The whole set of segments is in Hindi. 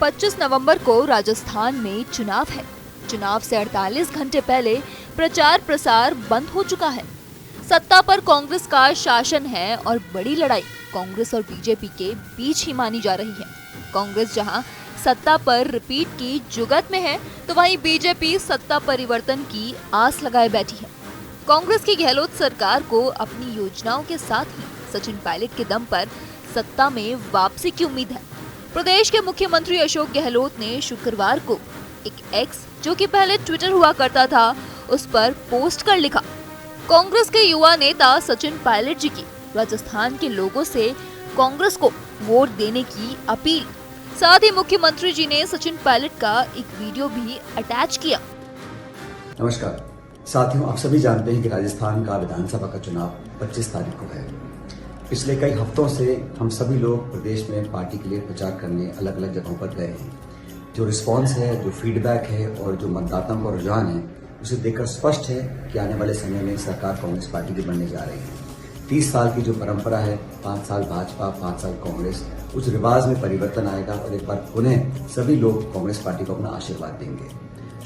25 नवंबर को राजस्थान में चुनाव है। चुनाव से 48 घंटे पहले प्रचार प्रसार बंद हो चुका है। सत्ता पर कांग्रेस का शासन है और बड़ी लड़ाई कांग्रेस और बीजेपी के बीच ही मानी जा रही है। कांग्रेस जहां सत्ता पर रिपीट की जुगत में है, तो वहीं बीजेपी सत्ता परिवर्तन की आस लगाए बैठी है। कांग्रेस की गहलोत सरकार को अपनी योजनाओं के साथ ही सचिन पायलट के दम पर सत्ता में वापसी की उम्मीद है। प्रदेश के मुख्यमंत्री अशोक गहलोत ने शुक्रवार को एक एक्स, जो कि पहले ट्विटर हुआ करता था, उस पर पोस्ट कर लिखा, कांग्रेस के युवा नेता सचिन पायलट जी की राजस्थान के लोगों से कांग्रेस को वोट देने की अपील। साथ ही मुख्यमंत्री जी ने सचिन पायलट का एक वीडियो भी अटैच किया। नमस्कार साथियों, आप सभी जानते हैं कि राजस्थान का विधानसभा का चुनाव 25 तारीख को है। पिछले कई हफ्तों से हम सभी लोग प्रदेश में पार्टी के लिए प्रचार करने अलग अलग जगहों पर गए हैं। जो रिस्पांस है, जो फीडबैक है और जो मतदाताओं का रुझान है, उसे देखकर स्पष्ट है कि आने वाले समय में सरकार कांग्रेस पार्टी की बनने जा रही है। 30 साल की जो परंपरा है, 5 साल भाजपा 5 साल कांग्रेस, उस रिवाज में परिवर्तन आएगा और एक बार पुनः सभी लोग कांग्रेस पार्टी को अपना आशीर्वाद देंगे।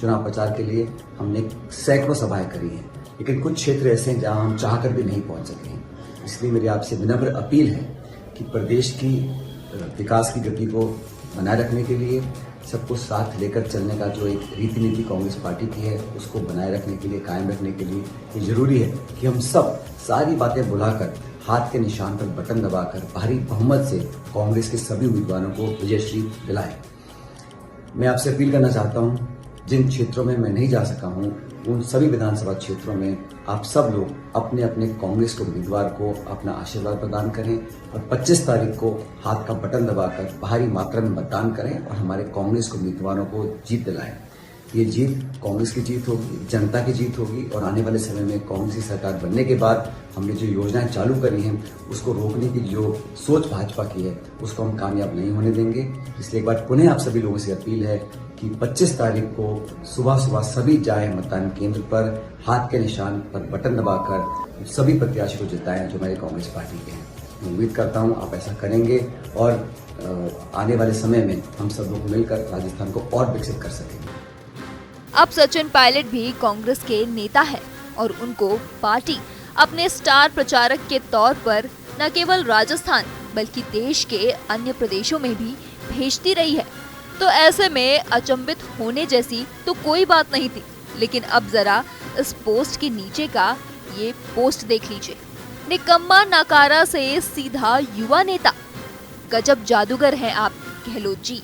चुनाव प्रचार के लिए हमने सैकड़ों सभाएं करी हैं, लेकिन कुछ क्षेत्र ऐसे हैं जहां हम चाहकर भी नहीं पहुंच सके हैं। इसलिए मेरी आपसे विनम्र अपील है कि प्रदेश की विकास की गति को बनाए रखने के लिए सबको साथ लेकर चलने का जो एक रीति नीति कांग्रेस पार्टी की है, उसको बनाए रखने के लिए, कायम रखने के लिए ये जरूरी है कि हम सब सारी बातें भुलाकर हाथ के निशान पर बटन दबाकर भारी बहुमत से कांग्रेस के सभी उम्मीदवारों को विजयश्री दिलाएं। मैं आपसे अपील करना चाहता हूं, जिन क्षेत्रों में मैं नहीं जा सका हूं, उन सभी विधानसभा क्षेत्रों में आप सब लोग अपने अपने कांग्रेस के उम्मीदवार को अपना आशीर्वाद प्रदान करें और 25 तारीख को हाथ का बटन दबाकर भारी मात्रा में मतदान करें और हमारे कांग्रेस के उम्मीदवारों को जीत दिलाएं। ये जीत कांग्रेस की जीत होगी, जनता की जीत होगी और आने वाले समय में कांग्रेस की सरकार बनने के बाद हमने जो योजनाएं चालू करी हैं, उसको रोकने की जो सोच भाजपा की है, उसको हम कामयाब नहीं होने देंगे। इसलिए एक बार पुनः आप सभी लोगों से अपील है कि 25 तारीख को सुबह सुबह सभी जाए मतदान केंद्र पर, हाथ के निशान पर बटन दबाकर सभी प्रत्याशी को जिताएं जो हमारी कांग्रेस पार्टी के हैं। मैं उम्मीद करता हूं आप ऐसा करेंगे और आने वाले समय में हम सब लोग मिलकर राजस्थान को और विकसित कर सकेंगे। अब सचिन पायलट भी कांग्रेस के नेता है और उनको पार्टी अपने स्टार प्रचारक के तौर पर न केवल राजस्थान बल्कि देश के अन्य प्रदेशों में भी भेजती रही है। तो ऐसे में अचंभित होने जैसी तो कोई बात नहीं थी, लेकिन अब जरा इस पोस्ट के नीचे का ये पोस्ट देख लीजिए। निकम्मा नकारा से सीधा युवा नेता, गजब जादूगर हैं आप गहलोत जी।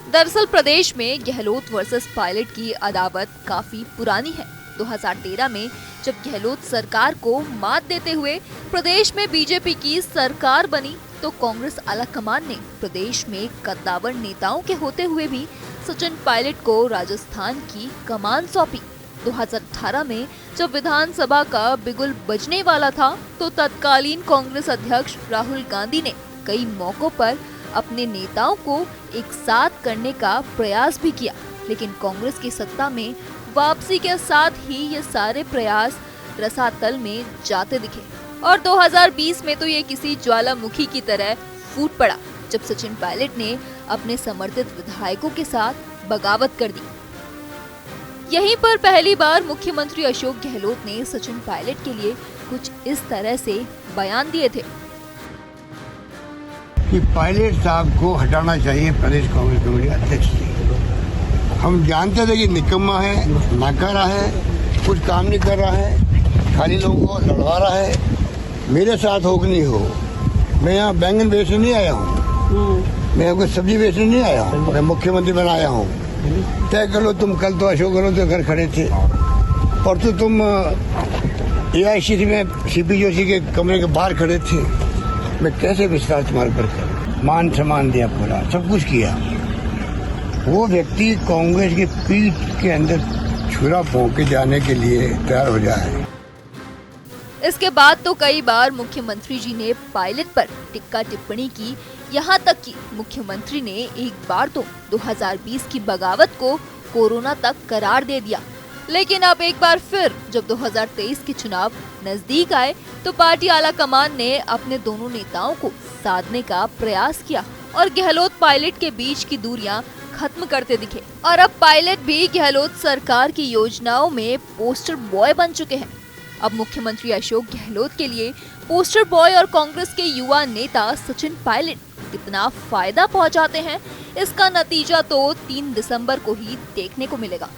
दरअसल प्रदेश में गहलोत वर्सेस पायलट की अदावत काफी पुरानी है। 2013 में जब गहलोत सरकार को मात देते हुए प्रदेश में बीजेपी की सरकार बनी, तो कांग्रेस आलाकमान ने प्रदेश में कद्दावर नेताओं के होते हुए भी सचिन पायलट को राजस्थान की कमान सौंपी। 2018 में जब विधानसभा का बिगुल बजने वाला था, तो तत्कालीन कांग्रेस अध्यक्ष राहुल गांधी ने कई मौकों पर अपने नेताओं को एक साथ करने का प्रयास भी किया, लेकिन कांग्रेस की सत्ता में वापसी के साथ ही ये सारे प्रयास रसातल में जाते दिखे और 2020 में तो ये किसी ज्वालामुखी की तरह फूट पड़ा, जब सचिन पायलट ने अपने समर्थित विधायकों के साथ बगावत कर दी। यहीं पर पहली बार मुख्यमंत्री अशोक गहलोत ने सचिन पायलट के लिए कुछ इस तरह से बयान दिए थे कि पायलट साहब को हटाना चाहिए प्रदेश कांग्रेस कमेटी अध्यक्ष से। हम जानते थे कि निकम्मा है, नाकारा है, कुछ काम नहीं कर रहा है, खाली लोगों को लड़वा रहा है। मेरे साथ हो कि नहीं हो, मैं यहाँ बैंगन बेचने नहीं आया हूँ, मैं कोई सब्जी बेचने नहीं आया हूँ, मैं मुख्यमंत्री बनाया हूँ। तय कर लो तुम, कल तो अशोक गहलोत के घर खड़े थे और तो तुम AICC में सीपी जोशी के कमरे के बाहर खड़े थे। मैं कैसे विश्वास तुम्हारे पर करूं? मान सम्मान दिया, पूरा सब कुछ किया। वो व्यक्ति कांग्रेस की पीठ के अंदर छुरा भोंक के जाने के लिए तैयार हो जाए। इसके बाद तो कई बार मुख्यमंत्री जी ने पायलट पर टिक्का टिप्पणी की, यहाँ तक कि मुख्यमंत्री ने एक बार तो 2020 की बगावत को कोरोना तक करार दे दिया। लेकिन अब एक बार फिर जब 2023 के चुनाव नजदीक आए तो पार्टी आला कमान ने अपने दोनों नेताओं को साधने का प्रयास किया और गहलोत पायलट के बीच की दूरियां खत्म करते दिखे। और अब पायलट भी गहलोत सरकार की योजनाओं में पोस्टर बॉय बन चुके हैं। अब मुख्यमंत्री अशोक गहलोत के लिए पोस्टर बॉय और कांग्रेस के युवा नेता सचिन पायलट कितना फायदा पहुंचाते हैं, इसका नतीजा तो 3 दिसंबर को ही देखने को मिलेगा।